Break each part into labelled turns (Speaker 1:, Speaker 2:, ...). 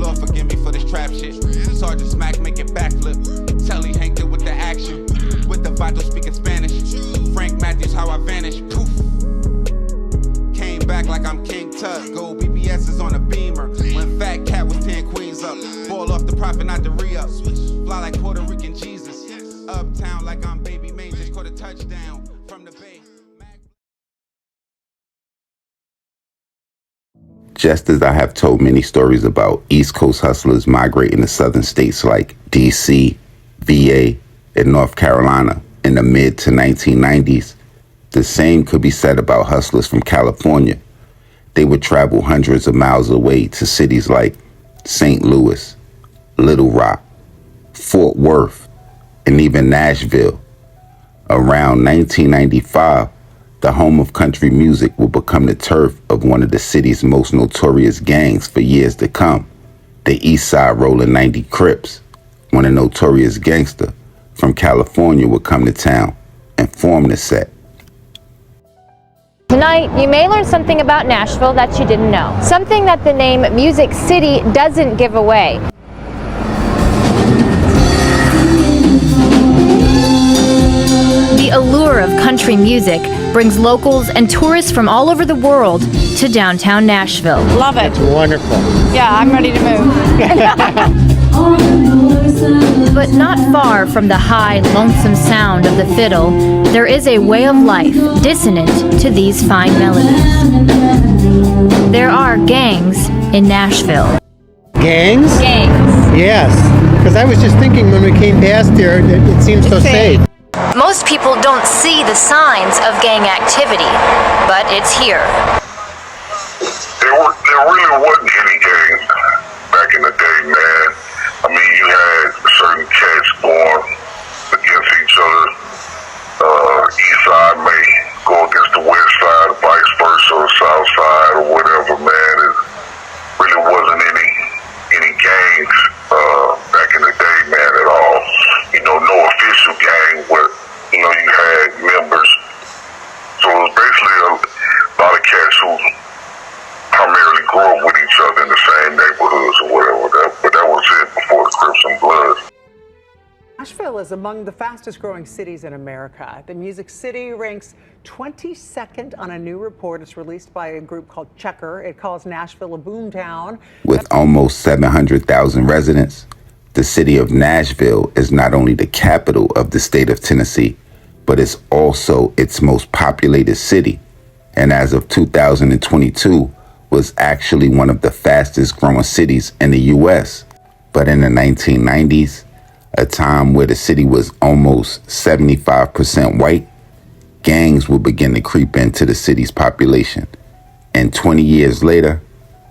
Speaker 1: Lord forgive me for this trap shit. Sergeant Smack make it backflip. Telly Hank did with the action. With the Vato speaking Spanish. Frank Matthews how I vanish. Poof. Came back like I'm King Tut. Gold BBS is on a beamer. When Fat Cat was 10 queens up. Ball off the profit, not the re-up. Fly like Puerto Rican Jesus. Uptown like I'm Baby May. Just caught a touchdown from the Bay.
Speaker 2: Just as I have told many stories about East Coast hustlers migrating to southern states like D.C., VA, and North Carolina in the mid to 1990s, the same could be said about hustlers from California. They would travel hundreds of miles away to cities like St. Louis, Little Rock, Fort Worth, and even Nashville. Around 1995, the home of country music will become the turf of one of the city's most notorious gangs for years to come, the East Side Rollin' 90 Crips. When a notorious gangster from California would come to town and form the set.
Speaker 3: Tonight, you may learn something about Nashville that you didn't know. Something that the name Music City doesn't give away. The allure of country music brings locals and tourists from all over the world to downtown Nashville.
Speaker 4: Love it.
Speaker 5: It's wonderful.
Speaker 4: Yeah, I'm ready to move.
Speaker 3: But not far from the high, lonesome sound of the fiddle, there is a way of life dissonant to these fine melodies. There are gangs in Nashville.
Speaker 5: Gangs?
Speaker 3: Gangs.
Speaker 5: Yes, because I was just thinking when we came past here, it seems so safe.
Speaker 3: Most people don't see the signs of gang activity, but it's here.
Speaker 6: There really wasn't any gangs back in the day, man. I mean, you had certain cats going against each other. East side may go against the west side, or vice versa, or south side, or whatever, man. It really wasn't any gangs back in the day, man, at all. You know, no official gang where, you know, you had members. So it was basically a lot of cats who primarily grew up with each other in the same neighborhoods or whatever. But that was it before the Crips and Bloods.
Speaker 7: Nashville is among the fastest growing cities in America. The Music City ranks 22nd on a new report. It's released by a group called Shakir. It calls Nashville a boomtown.
Speaker 2: With almost 700,000 residents, the city of Nashville is not only the capital of the state of Tennessee, but it's also its most populated city. And as of 2022, was actually one of the fastest growing cities in the U.S. But in the 1990s, a time where the city was almost 75% white, gangs would begin to creep into the city's population. And 20 years later,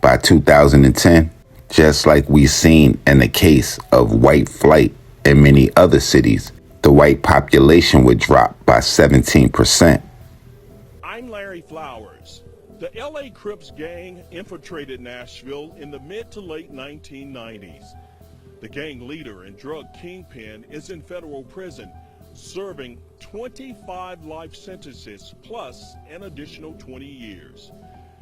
Speaker 2: by 2010, just like we've seen in the case of white flight in many other cities, the white population would drop by 17%.
Speaker 8: I'm Larry Flowers. The LA Crips gang infiltrated Nashville in the mid to late 1990s. The gang leader and drug kingpin is in federal prison, serving 25 life sentences plus an additional 20 years.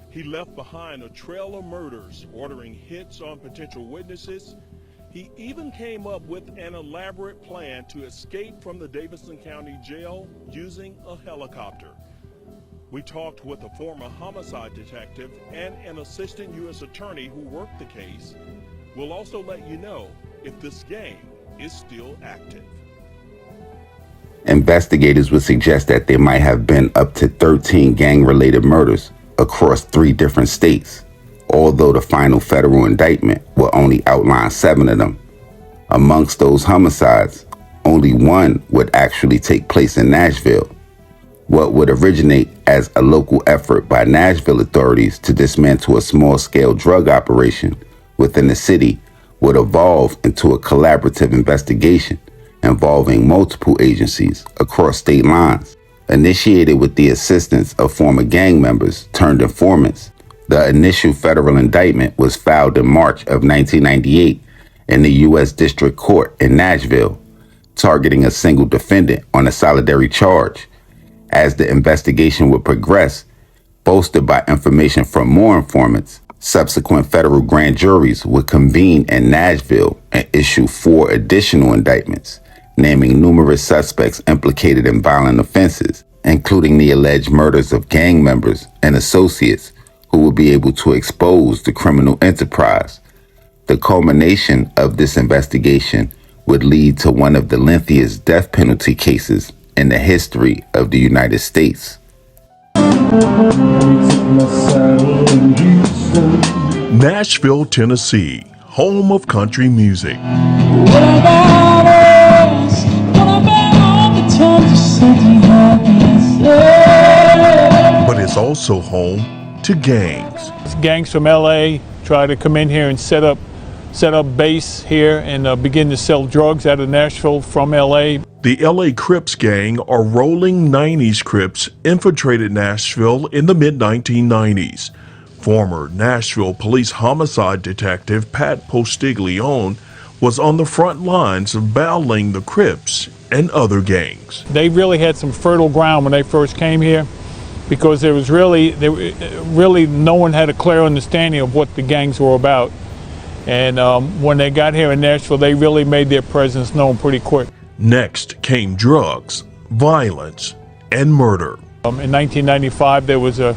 Speaker 8: He left behind a trail of murders, ordering hits on potential witnesses. He even came up with an elaborate plan to escape from the Davidson County Jail using a helicopter. We talked with a former homicide detective and an assistant U.S. attorney who worked the case. We'll also let you know if this gang is still active.
Speaker 2: Investigators would suggest that there might have been up to 13 gang-related murders across 3 different states, although the final federal indictment will only outline 7 of them. Amongst those homicides, only 1 would actually take place in Nashville. What would originate as a local effort by Nashville authorities to dismantle a small-scale drug operation within the city would evolve into a collaborative investigation involving multiple agencies across state lines. Initiated with the assistance of former gang members turned informants, the initial federal indictment was filed in March of 1998 in the U.S. District Court in Nashville, targeting a single defendant on a solitary charge. As the investigation would progress, bolstered by information from more informants, Subsequent federal grand juries would convene in Nashville and issue 4 additional indictments, naming numerous suspects implicated in violent offenses, including the alleged murders of gang members and associates who would be able to expose the criminal enterprise. The culmination of this investigation would lead to one of the lengthiest death penalty cases in the history of the United States.
Speaker 8: Nashville, Tennessee, home of country music. But it's also home to gangs.
Speaker 9: Gangs from LA try to come in here and set up base here and begin to sell drugs out of Nashville from LA.
Speaker 8: The LA Crips gang, or rolling 90s Crips, infiltrated Nashville in the mid-1990s. Former Nashville police homicide detective Pat Postiglione was on the front lines of battling the Crips and other gangs.
Speaker 9: They really had some fertile ground when they first came here, because there was really no one had a clear understanding of what the gangs were about. And when they got here in Nashville, they really made their presence known pretty quick.
Speaker 8: Next came drugs, violence, and murder.
Speaker 9: In 1995, there was a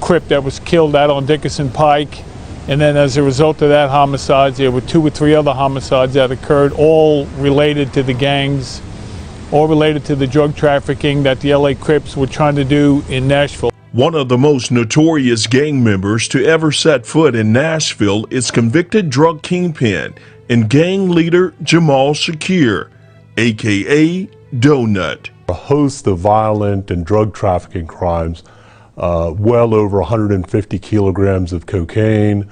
Speaker 9: Crip that was killed out on Dickerson Pike. And then as a result of that homicides, there were 2 or 3 other homicides that occurred, all related to the gangs, all related to the drug trafficking that the LA Crips were trying to do in Nashville.
Speaker 8: One of the most notorious gang members to ever set foot in Nashville is convicted drug kingpin and gang leader Jamal Shakir, a.k.a. Donut.
Speaker 10: A host of violent and drug trafficking crimes, well over 150 kilograms of cocaine,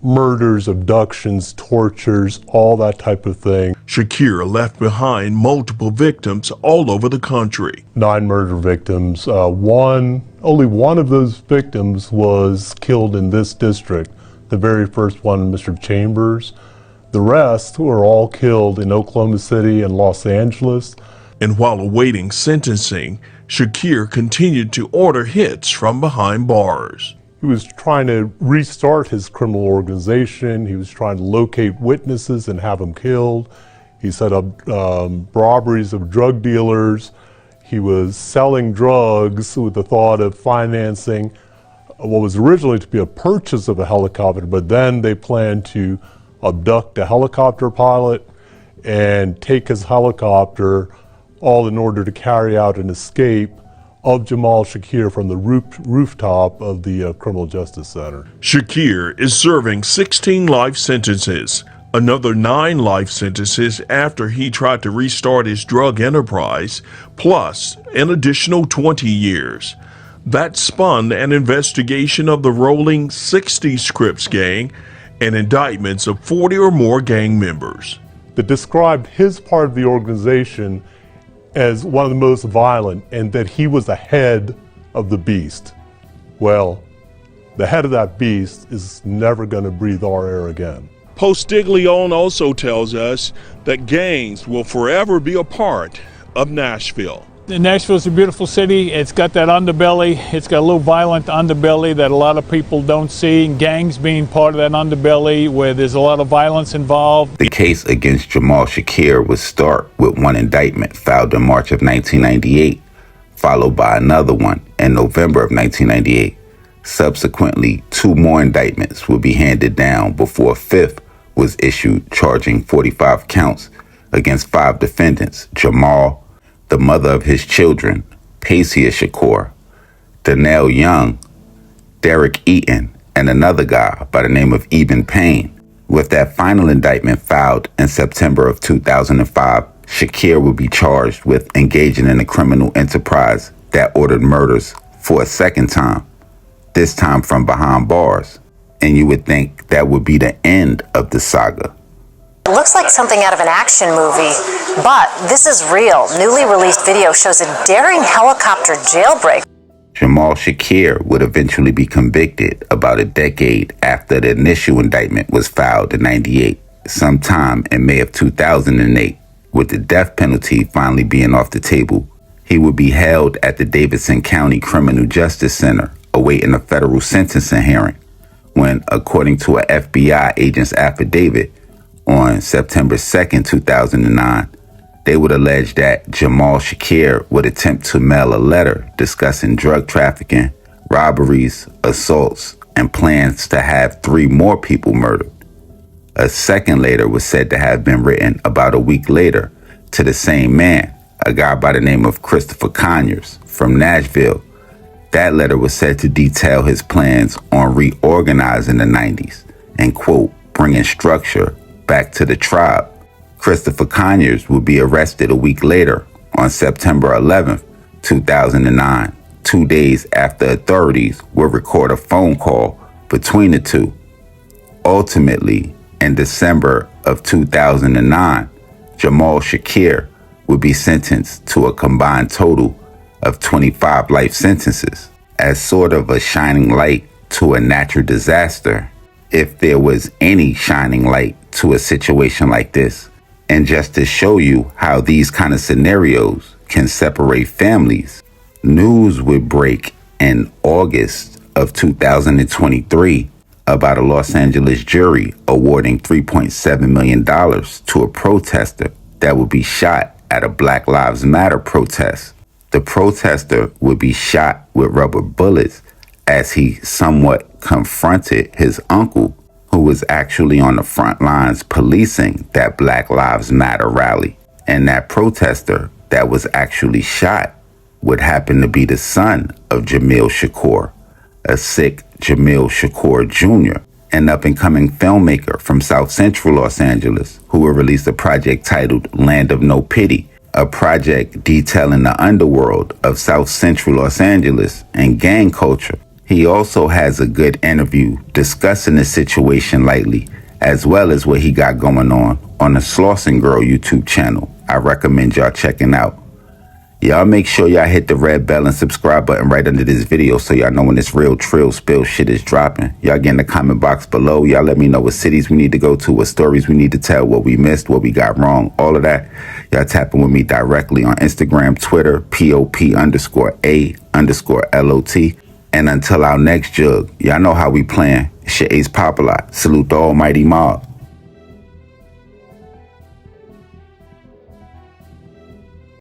Speaker 10: murders, abductions, tortures, all that type of thing.
Speaker 8: Shakir left behind multiple victims all over the country.
Speaker 10: 9 murder victims. Only one of those victims was killed in this district. The very first one, Mr. Chambers. The rest were all killed in Oklahoma City and Los Angeles.
Speaker 8: And while awaiting sentencing, Shakir continued to order hits from behind bars.
Speaker 10: He was trying to restart his criminal organization. He was trying to locate witnesses and have them killed. He set up robberies of drug dealers. He was selling drugs with the thought of financing what was originally to be a purchase of a helicopter, but then they planned to abduct a helicopter pilot and take his helicopter, all in order to carry out an escape of Jamal Shakir from the rooftop of the Criminal Justice Center.
Speaker 8: Shakir is serving 16 life sentences, another 9 life sentences after he tried to restart his drug enterprise, plus an additional 20 years. That spun an investigation of the rolling 60s Crips gang and indictments of 40 or more gang members.
Speaker 10: That described his part of the organization as one of the most violent, and that he was the head of the beast. Well, the head of that beast is never going to breathe our air again.
Speaker 8: Postiglione also tells us that gangs will forever be a part of Nashville.
Speaker 9: Nashville's a beautiful city. It's got that underbelly. It's got a little violent underbelly that a lot of people don't see. Gangs being part of that underbelly where there's a lot of violence involved.
Speaker 2: The case against Jamal Shakir would start with one indictment filed in March of 1998, followed by another one in November of 1998. Subsequently, 2 more indictments would be handed down before a 5th was issued, charging 45 counts against 5 defendants: Jamal, the mother of his children, Pacia Shakur, Donnell Young, Derek Eaton, and another guy by the name of Eben Payne. With that final indictment filed in September of 2005, Shakir would be charged with engaging in a criminal enterprise that ordered murders for a second time, this time from behind bars. And you would think that would be the end of the saga.
Speaker 11: It looks like something out of an action movie, but this is real. Newly released video shows a daring helicopter jailbreak.
Speaker 2: Jamal Shakir would eventually be convicted about a decade after the initial indictment was filed in '98, sometime in May of 2008. With the death penalty finally being off the table, he would be held at the Davidson County Criminal Justice Center, awaiting a federal sentencing hearing. when, according to an FBI agent's affidavit on September 2nd, 2009, they would allege that Jamal Shakir would attempt to mail a letter discussing drug trafficking, robberies, assaults, and plans to have 3 more people murdered. A second letter was said to have been written about a week later to the same man, a guy by the name of Christopher Conyers from Nashville. That letter was said to detail his plans on reorganizing the 90s and, quote, bringing structure back to the tribe. Christopher Conyers would be arrested a week later on September 11th, 2009, 2 days after authorities would record a phone call between the two. Ultimately, in December of 2009, Jamal Shakir would be sentenced to a combined total of 25 life sentences. As sort of a shining light to a natural disaster, if there was any shining light to a situation like this, and just to show you how these kind of scenarios can separate families, news would break in August of 2023 about a Los Angeles jury awarding $3.7 million to a protester that would be shot at a Black Lives Matter protest. The protester would be shot with rubber bullets as he somewhat confronted his uncle, who was actually on the front lines policing that Black Lives Matter rally. And that protester that was actually shot would happen to be the son of Jamil Shakur, a sick Jamil Shakur Jr., an up-and-coming filmmaker from South Central Los Angeles who will release a project titled Land of No Pity, a project detailing the underworld of South Central Los Angeles and gang culture. He also has a good interview discussing the situation lightly, as well as what he got going on the Slauson Girl YouTube channel. I recommend y'all checking out. Y'all make sure y'all hit the red bell and subscribe button right under this video so y'all know when this real trill spill shit is dropping. Y'all get in the comment box below. Y'all let me know what cities we need to go to, what stories we need to tell, what we missed, what we got wrong, all of that. Y'all tapping with me directly on Instagram, Twitter, POP_A_LOT. And until our next jug, y'all know how we playing. It's your ace Popalot. Salute the almighty mob.